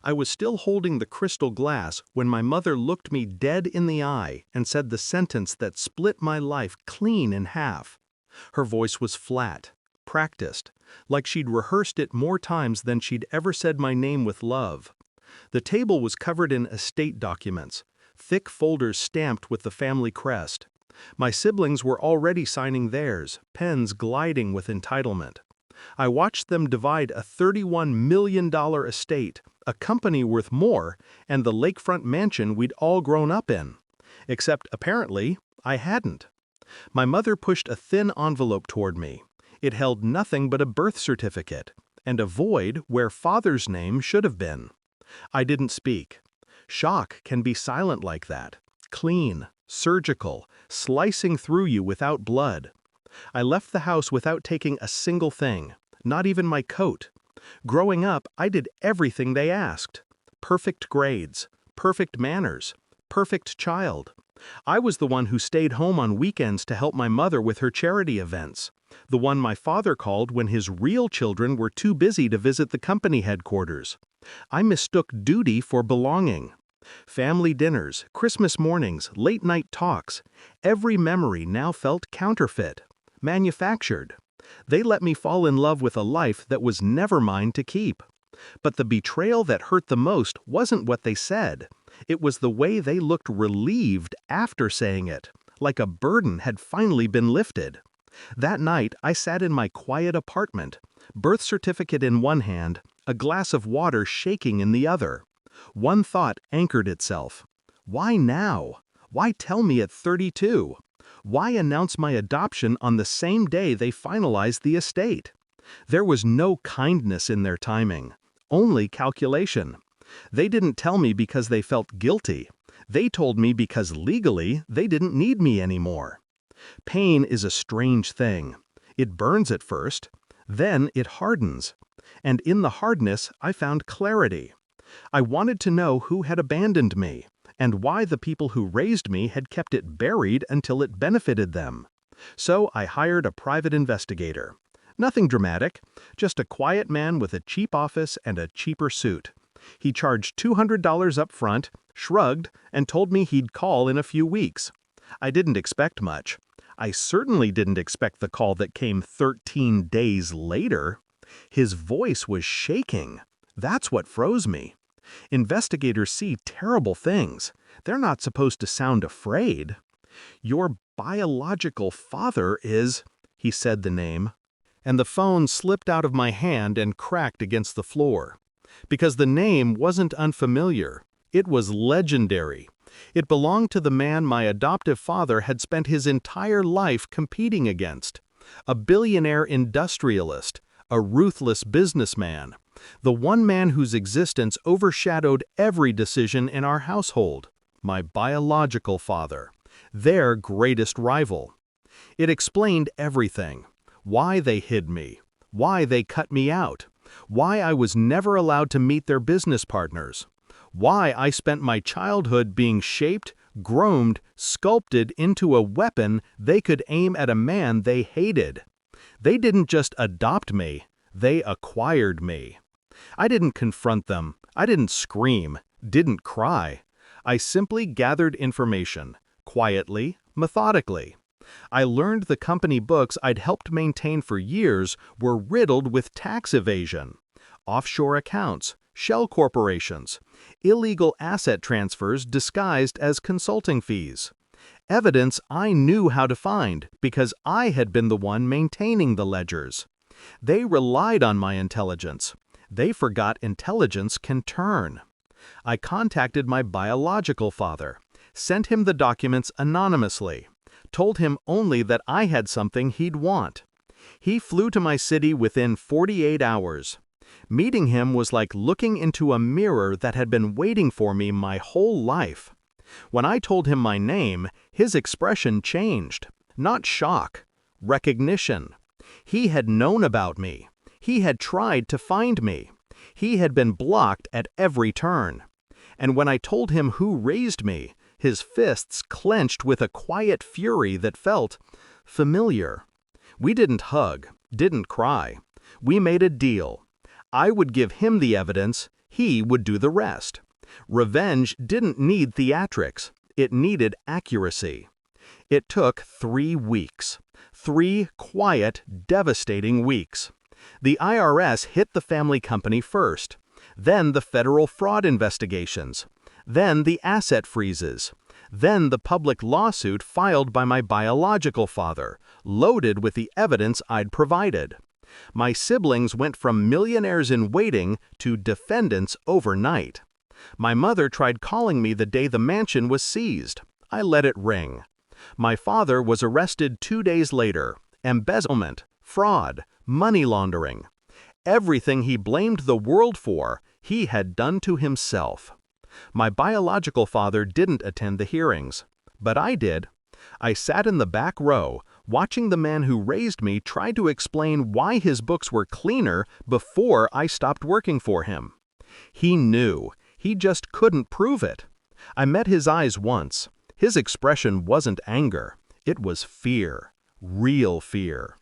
I was still holding the crystal glass when my mother looked me dead in the eye and said the sentence that split my life clean in half. Her voice was flat, practiced, like she'd rehearsed it more times than she'd ever said my name with love. The table was covered in estate documents, thick folders stamped with the family crest. My siblings were already signing theirs, pens gliding with entitlement. I watched them divide a $31 million estate, a company worth more, and the lakefront mansion we'd all grown up in. Except, apparently, I hadn't. My mother pushed a thin envelope toward me. It held nothing but a birth certificate, and a void where father's name should have been. I didn't speak. Shock can be silent like that, clean, surgical, slicing through you without blood. I left the house without taking a single thing, not even my coat. Growing up, I did everything they asked. Perfect grades, perfect manners, perfect child. I was the one who stayed home on weekends to help my mother with her charity events. The one my father called when his real children were too busy to visit the company headquarters. I mistook duty for belonging. Family dinners, Christmas mornings, late-night talks. Every memory now felt counterfeit, manufactured. They let me fall in love with a life that was never mine to keep. But the betrayal that hurt the most wasn't what they said. It was the way they looked relieved after saying it, like a burden had finally been lifted. That night, I sat in my quiet apartment, birth certificate in one hand, a glass of water shaking in the other. One thought anchored itself. Why now? Why tell me at 32? Why announce my adoption on the same day they finalized the estate? There was no kindness in their timing, only calculation. They didn't tell me because they felt guilty. They told me because legally they didn't need me anymore. Pain is a strange thing. It burns at first, then it hardens. And in the hardness, I found clarity. I wanted to know who had abandoned me, and why the people who raised me had kept it buried until it benefited them. So I hired a private investigator. Nothing dramatic, just a quiet man with a cheap office and a cheaper suit. He charged $200 up front, shrugged, and told me he'd call in a few weeks. I didn't expect much. I certainly didn't expect the call that came 13 days later. His voice was shaking. That's what froze me. Investigators see terrible things. They're not supposed to sound afraid. Your biological father is, he said the name, and the phone slipped out of my hand and cracked against the floor. Because the name wasn't unfamiliar. It was legendary. It belonged to the man my adoptive father had spent his entire life competing against. A billionaire industrialist, a ruthless businessman, the one man whose existence overshadowed every decision in our household, my biological father, their greatest rival. It explained everything. Why they hid me, why they cut me out, why I was never allowed to meet their business partners, why I spent my childhood being shaped, groomed, sculpted into a weapon they could aim at a man they hated. They didn't just adopt me, they acquired me. I didn't confront them, I didn't scream, didn't cry. I simply gathered information, quietly, methodically. I learned the company books I'd helped maintain for years were riddled with tax evasion, offshore accounts, shell corporations, illegal asset transfers disguised as consulting fees. Evidence I knew how to find because I had been the one maintaining the ledgers. They relied on my intelligence. They forgot intelligence can turn. I contacted my biological father, sent him the documents anonymously, told him only that I had something he'd want. He flew to my city within 48 hours. Meeting him was like looking into a mirror that had been waiting for me my whole life. When I told him my name, his expression changed. Not shock, recognition. He had known about me. He had tried to find me. He had been blocked at every turn. And when I told him who raised me, his fists clenched with a quiet fury that felt familiar. We didn't hug, didn't cry. We made a deal. I would give him the evidence, He would do the rest. Revenge didn't need theatrics. It needed accuracy. It took 3 weeks. 3 quiet, devastating weeks. The IRS hit the family company first. Then the federal fraud investigations. Then the asset freezes. Then the public lawsuit filed by my biological father, loaded with the evidence I'd provided. My siblings went from millionaires in waiting to defendants overnight. My mother tried calling me the day the mansion was seized. I let it ring. My father was arrested 2 days later. Embezzlement, fraud, money laundering. Everything he blamed the world for, he had done to himself. My biological father didn't attend the hearings, but I did. I sat in the back row, watching the man who raised me try to explain why his books were cleaner before I stopped working for him. He knew. He just couldn't prove it. I met his eyes once. His expression wasn't anger. It was fear. Real fear.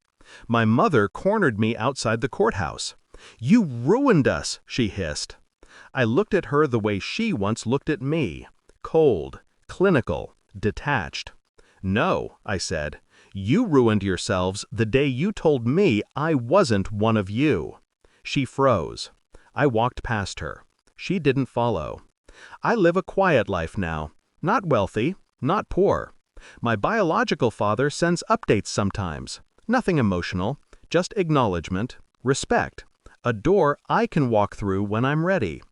My mother cornered me outside the courthouse. "You ruined us," she hissed. I looked at her the way she once looked at me. Cold, clinical, detached. "No," I said. "You ruined yourselves the day you told me I wasn't one of you." She froze. I walked past her. She didn't follow. I live a quiet life now. Not wealthy, not poor. My biological father sends updates sometimes. Nothing emotional, just acknowledgement, respect. A door I can walk through when I'm ready.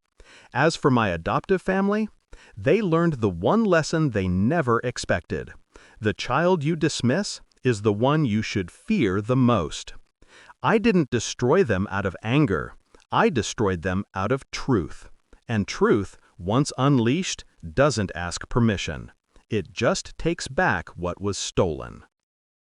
As for my adoptive family, they learned the one lesson they never expected. The child you dismiss is the one you should fear the most. I didn't destroy them out of anger. I destroyed them out of truth. And truth, once unleashed, doesn't ask permission. It just takes back what was stolen.